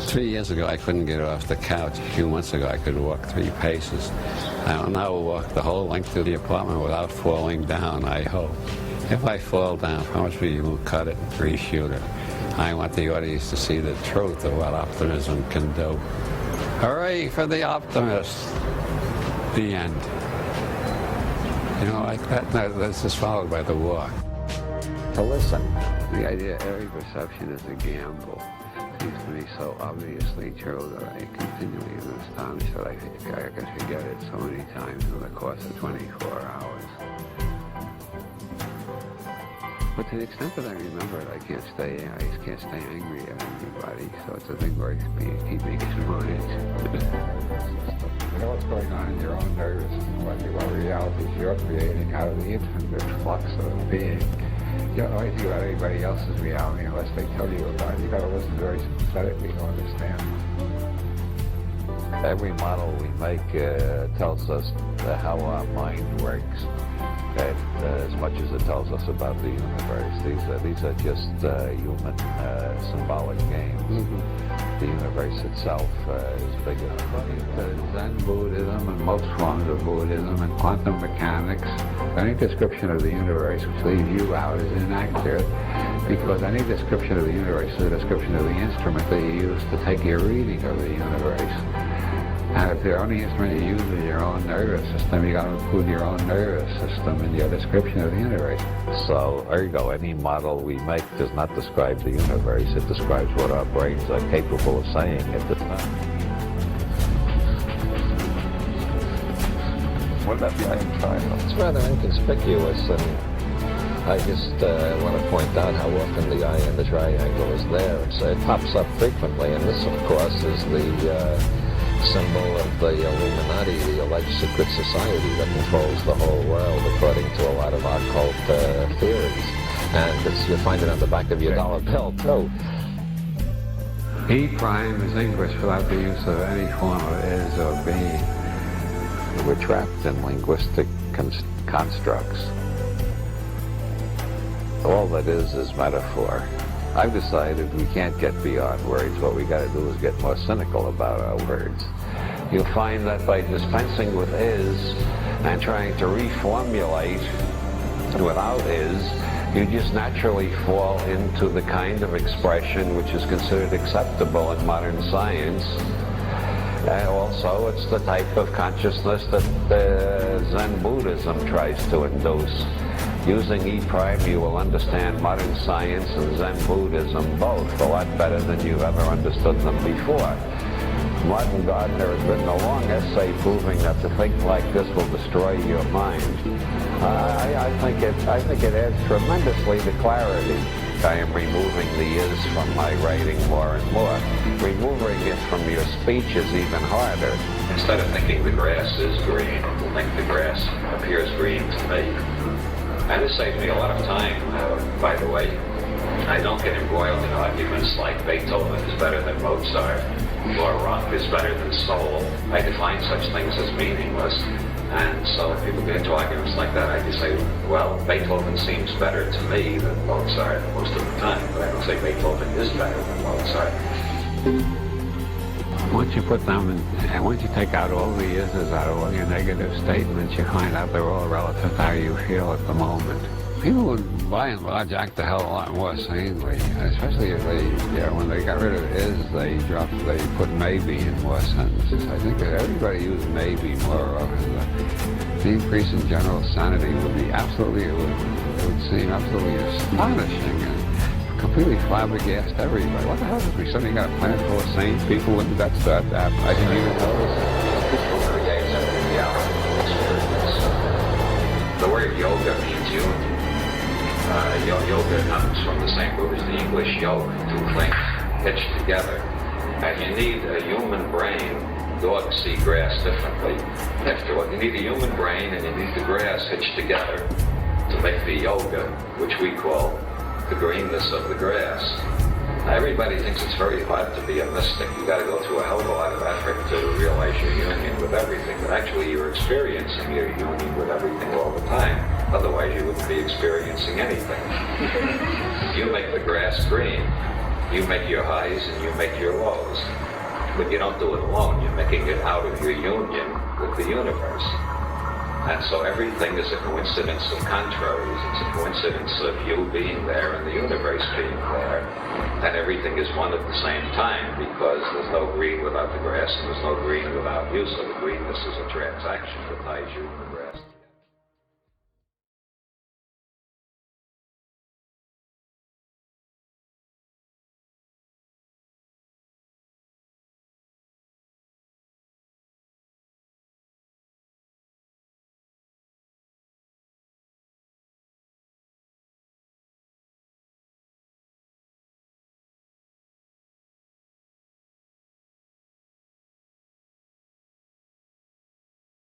3 years ago, I couldn't get off the couch. A few months ago, I could walk 3 paces. I'll now walk the whole length of the apartment without falling down, I hope. If I fall down, how much will you cut it and reshoot it? I want the audience to see the truth of what optimism can do. Hooray for the optimist! The end. You know, like that, that's just followed by the walk. To listen. The idea every perception is a gamble seems to me so obviously true that I continually am astonished that I could forget it so many times in the course of 24 hours. But to the extent that I remember it, I just can't stay angry at anybody, so it's a thing where I keep making mind. You know what's going on in your own nervous system, what realities you're creating out of the infinite flux of being. You don't know anything about anybody else's reality unless they tell you about it. You've got to listen very sympathetically to understand. Every model we make tells us how our mind works, as much as it tells us about the universe. These are just human symbolic games. Mm-hmm. The universe itself is big enough. Zen Buddhism and most forms of Buddhism and quantum mechanics, any description of the universe which leaves you out is inaccurate, because any description of the universe is a description of the instrument that you use to take your reading of the universe. And if the only instrument you use is your own nervous system, you got to include your own nervous system in your description of the universe. So, ergo, any model we make does not describe the universe. It describes what our brains are capable of saying at the time. What about the eye in triangle? It's rather inconspicuous, and I just want to point out how often the eye in the triangle is there. It pops up frequently, and this, of course, is the symbol of the Illuminati, the alleged secret society that controls the whole world, according to a lot of occult theories. And you'll find it on the back of your dollar bill, too. E prime is English without the use of any form of is or being. We're trapped in linguistic constructs. All that is metaphor. I've decided we can't get beyond words. What we got to do is get more cynical about our words. You'll find that by dispensing with is and trying to reformulate without is, you just naturally fall into the kind of expression which is considered acceptable in modern science. And also, it's the type of consciousness that Zen Buddhism tries to induce. Using E prime, you will understand modern science and Zen Buddhism both a lot better than you've ever understood them before. Martin Gardner has written a long essay proving that to think like this will destroy your mind. I think it adds tremendously to clarity. I am removing the is from my writing more and more. Removing it from your speech is even harder. Instead of thinking the grass is green, to think the grass appears green to me. And this saves me a lot of time, by the way. I don't get embroiled in arguments like Beethoven is better than Mozart, or rock is better than soul. I define such things as meaningless. And so if people get into arguments like that, I just say, well, Beethoven seems better to me than Mozart most of the time. But I don't say Beethoven is better than Mozart. Once you put them in, once you take out all the is's out of all your negative statements, you find out they're all relative to how you feel at the moment. People would, by and large, act the hell a lot more sanely, especially if they, when they got rid of is, they put maybe in more sentences. I think that everybody used maybe more often. The increase in general sanity would be absolutely, it would seem absolutely astonishing and completely flabbergast everybody. What the hell is we suddenly got a planet full of sane people? When did that start to happen? I didn't even notice. People create a reality experience. The word yoga means unity. Yoga comes from the same root as the English yoke, two things hitched together. And you need a human brain. Dogs see grass differently. You need a human brain and you need the grass hitched together to make the yoga, which we call the greenness of the grass. Everybody thinks it's very hard to be a mystic. You got to go through a hell of a lot of effort to realize your union with everything. But actually, you're experiencing your union with everything all the time. Otherwise, you wouldn't be experiencing anything. You make the grass green. You make your highs and you make your lows. But you don't do it alone. You're making it out of your union with the universe. And so everything is a coincidence of contraries. It's a coincidence of you being there and the universe being there. And everything is one at the same time, because there's no green without the grass and there's no green without you. So the greenness is a transaction that ties you